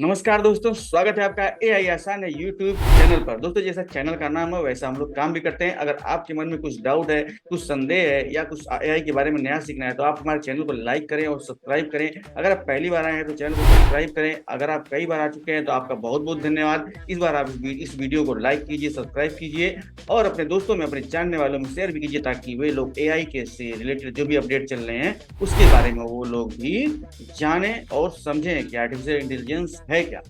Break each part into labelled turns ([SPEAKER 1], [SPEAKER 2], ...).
[SPEAKER 1] नमस्कार दोस्तों, स्वागत है आपका एआई आसान है यूट्यूब चैनल पर। दोस्तों, जैसा चैनल का नाम है वैसा हम लोग काम भी करते हैं। अगर आपके मन में कुछ डाउट है, कुछ संदेह है या कुछ एआई के बारे में नया सीखना है तो आप हमारे चैनल को लाइक करें और सब्सक्राइब करें। अगर आप पहली बार आए हैं तो चैनल को सब्सक्राइब करें। अगर आप कई बार आ चुके हैं तो आपका बहुत बहुत धन्यवाद। इस बार आप इस वीडियो को लाइक कीजिए, सब्सक्राइब कीजिए और अपने दोस्तों में, अपने जानने वालों में शेयर भी कीजिए ताकि वे लोग एआई के से रिलेटेड जो भी अपडेट चल रहे हैं उसके बारे में वो लोग भी जाने और समझें कि आर्टिफिशियल इंटेलिजेंस है क्या।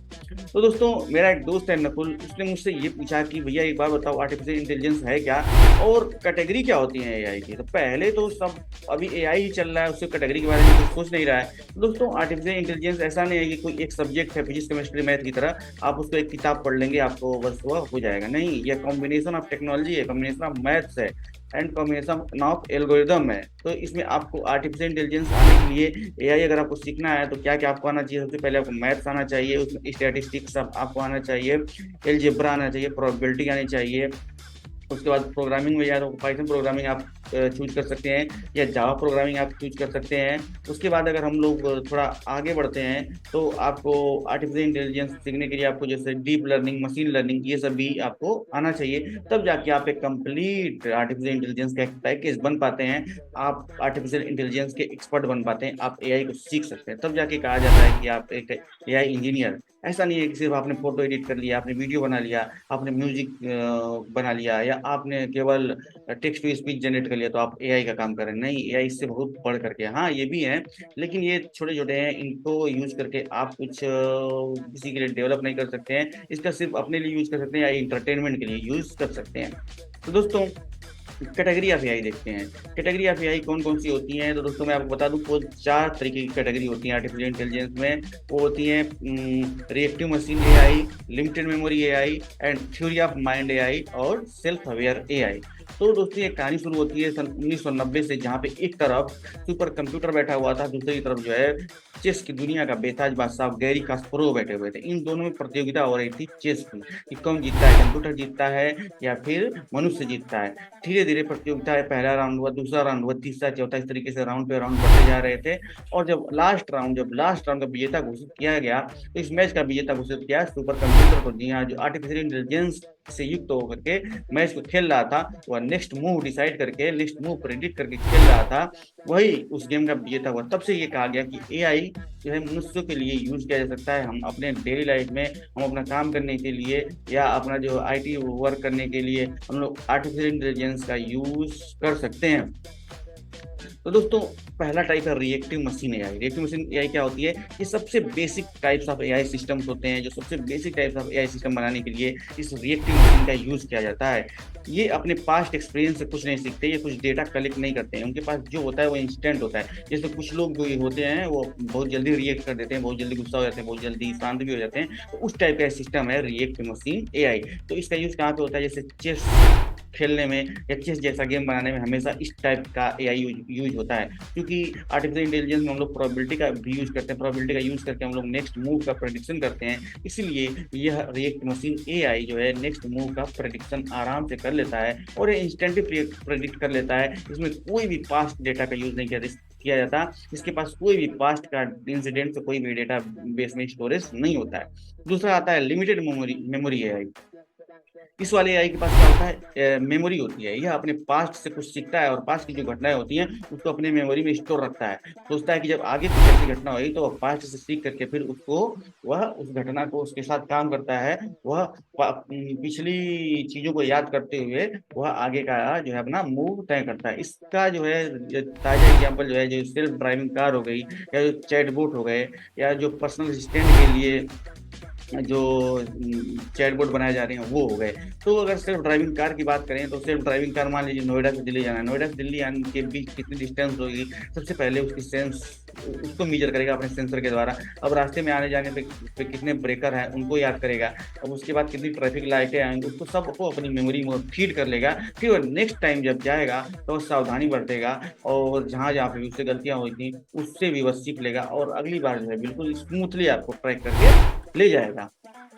[SPEAKER 1] तो दोस्तों, मेरा एक दोस्त है नकुल, उसने मुझसे ये पूछा कि भैया एक बार बताओ आर्टिफिशियल इंटेलिजेंस है क्या और कैटेगरी क्या होती है एआई की। तो पहले तो सब अभी एआई ही चल रहा है, उससे कैटेगरी के बारे में कुछ सोच नहीं रहा है। तो दोस्तों, आर्टिफिशियल इंटेलिजेंस ऐसा नहीं है कि कोई एक सब्जेक्ट है फिजिक्स केमिस्ट्री मैथ की तरह, आप उसको एक किताब पढ़ लेंगे आपको बस वह हो जाएगा। नहीं, यह कॉम्बिनेशन ऑफ टेक्नोलॉजी है, कॉम्बिनेशन ऑफ मैथ्स है एंड कॉम्बिनेशन ऑफ एल्गोरिदम है। तो इसमें आपको आर्टिफिशियल इंटेलिजेंस आने के लिए, एआई अगर आपको सीखना है तो क्या क्या आपको आना चाहिए। सबसे पहले आपको मैथ्स आना चाहिए, उसमें स्टैटिस्टिक्स सब आपको आना चाहिए, एलजेब्रा आना चाहिए, प्रोबेबिलिटी आनी चाहिए। उसके बाद प्रोग्रामिंग में या तो पाइथन प्रोग्रामिंग आप चूज कर सकते हैं या जावा प्रोग्रामिंग आप चूज कर सकते हैं। उसके बाद अगर हम लोग थोड़ा आगे बढ़ते हैं तो आपको आर्टिफिशियल इंटेलिजेंस सीखने के लिए आपको जैसे डीप लर्निंग, मशीन लर्निंग, ये सब भी आपको आना चाहिए। तब जाके आप एक कंप्लीट आर्टिफिशियल इंटेलिजेंस का एक पैकेज बन पाते हैं। आप आर्टिफिशियल इंटेलिजेंस के एक्सपर्ट बन पाते हैं, आप एआई को सीख सकते हैं। तब जाके कहा जाता है कि आप एक एआई इंजीनियर। ऐसा नहीं है कि सिर्फ आपने फोटो एडिट कर लिया, आपने वीडियो बना लिया, आपने म्यूजिक बना लिया या आपने केवल टेक्स्ट टू स्पीच जनरेट कर लिया तो आप एआई का काम कर रहे हैं। नहीं, एआई इससे बहुत बढ़ करके, हाँ ये भी है, लेकिन ये छोटे छोटे हैं, इनको यूज करके आप कुछ किसी के लिए डेवलप नहीं कर सकते हैं। इसका सिर्फ अपने लिए यूज कर सकते हैं या इंटरटेनमेंट के लिए यूज कर सकते हैं। तो दोस्तों, कैटेगरी ऑफ एआई देखते हैं। कैटेगरी ऑफ एआई कौन कौन सी होती हैं। तो दोस्तों मैं आपको बता दूं, कुल 4 तरीके की कैटेगरी होती हैं आर्टिफिशियल इंटेलिजेंस में। वो होती हैं reactive machine AI, limited memory AI and theory of mind AI और सेल्फ अवेयर एआई। तो दोस्तों, ये कहानी शुरू होती है सन 1990 से, जहाँ पे एक तरफ सुपर कंप्यूटर बैठा हुआ था, दूसरी तरफ जो है चेस की दुनिया का बेताज बादशाह गैरी कास्परोव बैठे हुए थे। इन दोनों में प्रतियोगिता हो रही थी चेस की कि कौन जीतता है, कंप्यूटर जीतता है या फिर मनुष्य जीतता है। धीरे धीरे प्रतियोगिता है, पहला राउंड हुआ, दूसरा राउंड हुआ, तीसरा, चौथा, इस तरीके से राउंड पे राउंड बढ़ते जा रहे थे। और जब लास्ट राउंड का विजेता घोषित किया गया तो इस मैच का विजेता घोषित किया सुपर कंप्यूटर को। जी हाँ, जो आर्टिफिशियल इंटेलिजेंस से युक्त होकर के मैच को खेल रहा था, वह नेक्स्ट मूव डिसाइड करके, नेक्स्ट मूव प्रेडिक्ट करके खेल रहा था, वही उस गेम का विजेता हुआ। तब से ये कहा गया कि एआई जो है मनुष्यों के लिए यूज किया जा सकता है। हम अपने डेली लाइफ में, हम अपना काम करने के लिए या अपना जो आईटी वर्क करने के लिए हम लोग आर्टिफिशियल इंटेलिजेंस का यूज कर सकते हैं। तो दोस्तों, पहला टाइप है reactive machine AI. Reactive machine AI क्या होती है? ये सबसे basic types of AI systems होते हैं। जो सबसे basic types of AI system बनाने के लिए इस रिएक्टिव मशीन का यूज किया जाता है। ये अपने पास्ट एक्सपीरियंस से कुछ नहीं सीखते, ये कुछ डेटा कलेक्ट नहीं करते हैं। उनके पास जो होता है वो इंस्टेंट होता है। जैसे कुछ लोग जो होते हैं वो बहुत जल्दी रिएक्ट कर देते हैं, बहुत जल्दी गुस्सा हो जाते हैं, बहुत जल्दी शांत भी हो जाते हैं। तो उस टाइप का सिस्टम है रिएक्टिव मशीन एआई। तो इसका यूज कहाँ पे होता है? जैसे चेस खेलने में या चेस जैसा गेम बनाने में हमेशा इस टाइप का एआई यूज होता है। क्योंकि आर्टिफिशियल इंटेलिजेंस में हम लोग प्रोबेबिलिटी का भी यूज करते हैं, प्रोबेबिलिटी का यूज करके हम लोग नेक्स्ट मूव का प्रेडिक्शन करते हैं। इसलिए यह रिएक्ट मशीन एआई जो है नेक्स्ट मूव का प्रेडिक्शन आराम से कर लेता है और ये इंस्टेंटली प्रेडिक्ट कर लेता है। इसमें कोई भी पास्ट डेटा का यूज नहीं किया जाता। इसके पास कोई भी पास्ट का इंसिडेंट से कोई भी डेटा बेस में स्टोरेज नहीं होता है। दूसरा आता है लिमिटेड मेमोरी एआई। इस वाले एआई के पास क्या होता है? मेमोरी होती है। यह अपने पास्ट से कुछ सीखता है और पास्ट की जो घटनाएं होती हैं उसको अपने मेमोरी में स्टोर रखता है। सोचता है कि जब आगे कुछ ऐसी घटना हुई तो वह पास्ट से सीख करके फिर उसको, वह उस घटना को उसके साथ काम करता है। वह पिछली चीजों को याद करते हुए वह आगे का जो है अपना मूव तय करता है। इसका जो है ताजा एग्जाम्पल जो है, जो सेल्फ ड्राइविंग कार हो गई या जो चैटबॉट हो गए या जो पर्सनल असिस्टेंट के लिए जो चैटबॉट बनाए जा रहे हैं वो हो गए। तो अगर सेल्फ ड्राइविंग कार की बात करें तो सेल्फ ड्राइविंग कार, मान लीजिए नोएडा से दिल्ली जाना है, नोएडा से दिल्ली आने के बीच कितनी डिस्टेंस होगी, सबसे पहले उसकी सेंस उसको मीजर करेगा अपने सेंसर के द्वारा। अब रास्ते में आने जाने पे कितने ब्रेकर हैं उनको याद करेगा। अब उसके बाद कितनी ट्रैफिक लाइटें आएंगी उसको सबको अपनी मेमोरी में फीड कर लेगा। फिर वो नेक्स्ट टाइम जब जाएगा तो सावधानी बरतेगा और जहाँ जहाँ पे उससे गलतियां हुई थी उससे भी वह सीख लेगा और अगली बार जो है बिल्कुल स्मूथली आपको ट्रैक करके ले जाएगा।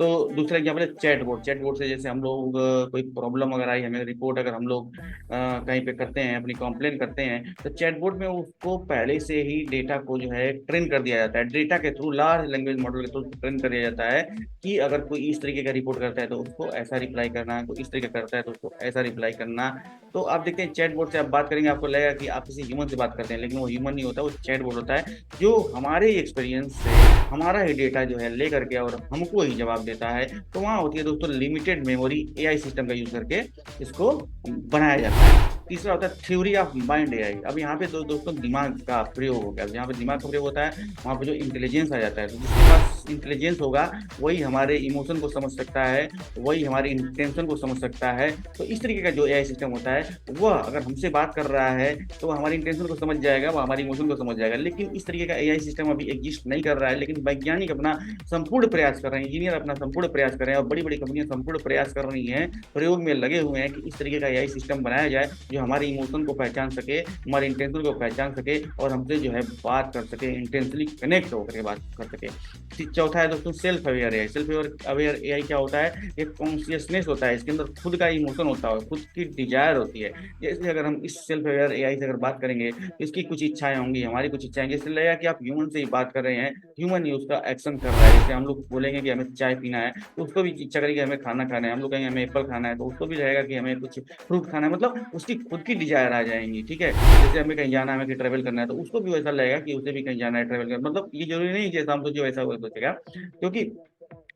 [SPEAKER 1] तो दूसरा एग्जाम्पल है चैटबॉट। चैटबॉट से जैसे हम लोग कोई प्रॉब्लम अगर आई, हमें रिपोर्ट अगर हम लोग कहीं पे करते हैं, अपनी कंप्लेन करते हैं, तो चैटबॉट में उसको पहले से ही डेटा को जो है ट्रेन कर दिया जाता है, डेटा के थ्रू, लार्ज लैंग्वेज मॉडल के थ्रू ट्रेन कर दिया जाता है कि अगर कोई इस तरीके का रिपोर्ट करता है तो उसको ऐसा रिप्लाई करना, कोई इस तरीके करता है तो उसको ऐसा रिप्लाई करना। तो आप देखते हैं चैटबॉट से आप बात करेंगे, आपको लगेगा कि आप किसी ह्यूमन से बात करते हैं, लेकिन वो ह्यूमन नहीं होता, वो चैटबॉट होता है जो हमारे एक्सपीरियंस से हमारा ही डेटा जो है ले करके और हमको ही जवाब देता है। तो वहाँ होती है दोस्तों लिमिटेड मेमोरी, एआई सिस्टम का यूज करके इसको बनाया जाता है। तीसरा होता है थ्योरी ऑफ माइंड एआई। अब यहाँ पे दोस्तों दिमाग का प्रयोग हो गया। जहाँ पे दिमाग का प्रयोग होता है वहाँ पे जो इंटेलिजेंस आ जाता है। तो जिसके पास इंटेलिजेंस होगा वही हमारे इमोशन को समझ सकता है, वही हमारी इंटेंशन को समझ सकता है। तो इस तरीके का जो एआई सिस्टम होता है, वह अगर हमसे बात कर रहा है तो वह हमारी इंटेंशन को समझ जाएगा, वह हमारी इमोशन को समझ जाएगा। लेकिन इस तरीके का एआई सिस्टम अभी एग्जिस्ट नहीं कर रहा है, लेकिन वैज्ञानिक अपना संपूर्ण प्रयास कर रहे हैं, इंजीनियर अपना संपूर्ण प्रयास कर रहे हैं और बड़ी बड़ी कंपनियां संपूर्ण प्रयास कर रही हैं, प्रयोग में लगे हुए हैं कि इस तरीके का एआई सिस्टम बनाया जाए जो हमारे इमोशन को पहचान सके, हमारे इंटेंशन को पहचान सके और हमसे जो है बात कर सके, इंटेंशनली कनेक्ट होकर के बात कर सके। चौथा है दोस्तों self aware AI. Self aware AI क्या होता है? एक कॉन्शियसनेस होता है, इसके अंदर खुद का इमोशन होता है, खुद की डिजायर होती है। जैसे अगर हम इस सेल्फ अवेयर एआई से अगर बात करेंगे तो इसकी कुछ इच्छाएं होंगी, हमारी कुछ इच्छाएं, जैसे लगेगा कि आप ह्यूमन से ही बात कर रहे हैं, ह्यूमन ही उसका एक्शन कर रहा है। जैसे हम लोग बोलेंगे कि हमें चाय पीना है तो उसको भी इच्छा करेगी हमें खाना खाना है, हम लोग कहेंगे हमें एप्पल खाना है तो उसको भी रहेगा कि हमें कुछ फ्रूट खाना है, मतलब उसकी खुद की डिजायर आ जाएंगी। ठीक है, जैसे हमें कहीं जाना है, हमें कहीं ट्रेवल करना है तो उसको भी वैसा लगेगा कि उसे भी कहीं जाना है, ट्रेवल करना। मतलब ये जरूरी नहीं जैसा हम सोचे वैसा वो सोचेगा, क्योंकि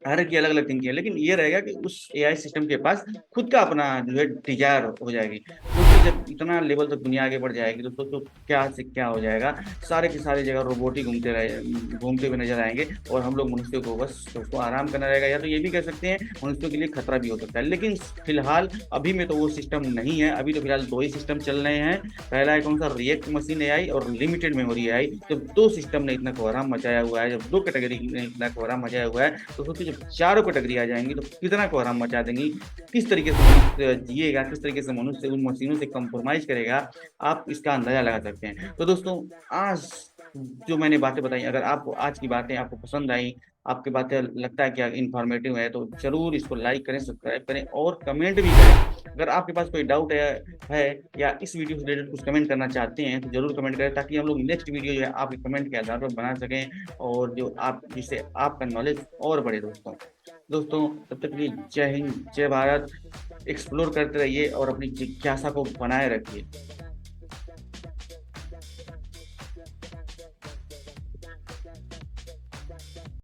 [SPEAKER 1] हर एक की अलग अलग थिंकिंग है। लेकिन ये रहेगा कि उस एआई सिस्टम के पास खुद का अपना जो है डिजायर हो जाएगी। दोस्तों जब इतना लेवल तक दुनिया आगे बढ़ जाएगी तो दोस्तों क्या से क्या हो जाएगा, सारे के सारे जगह रोबोट ही घूमते हुए नजर आएंगे और हम लोग मनुष्यों को बस दोस्तों आराम करना रहेगा, या तो ये भी कह सकते हैं मनुष्यों के लिए खतरा भी हो सकता है। लेकिन फिलहाल अभी में तो वो सिस्टम नहीं है। अभी तो फिलहाल दो ही सिस्टम चल रहे हैं। पहला है कौन सा? रिएक्ट मशीन एआई और लिमिटेड मेमोरी एआई। जब दो सिस्टम ने इतना कोहराम मचाया हुआ है, जब दो कैटेगरी ने इतना कोहराम मचाया हुआ है, तो सोचिए जब चारों कैटेगरी आ जाएंगी तो कितना कोहराम मचा देंगी। किस तरीके से मनुष्य जिएगा, किस तरीके से मनुष्य उन मशीनों से कंप्रोमाइज करेगा, आप इसका अंदाजा लगा सकते हैं। तो दोस्तों आज जो मैंने बातें बताई, अगर आपको आज की बातें आपको पसंद आई, आपकी बातें लगता है कि इन्फॉर्मेटिव है, तो जरूर इसको लाइक करें, सब्सक्राइब करें और कमेंट भी करें। अगर आपके पास कोई डाउट है या इस वीडियो से रिलेटेड कुछ कमेंट करना चाहते हैं तो जरूर कमेंट करें, ताकि हम लोग नेक्स्ट वीडियो जो है आपके कमेंट के आधार पर बना सकें और जो आप जिससे आपका नॉलेज और बढ़े। दोस्तों तब तक के लिए जय हिंद, जय भारत। एक्सप्लोर करते रहिए और अपनी जिज्ञासा को बनाए रखिए।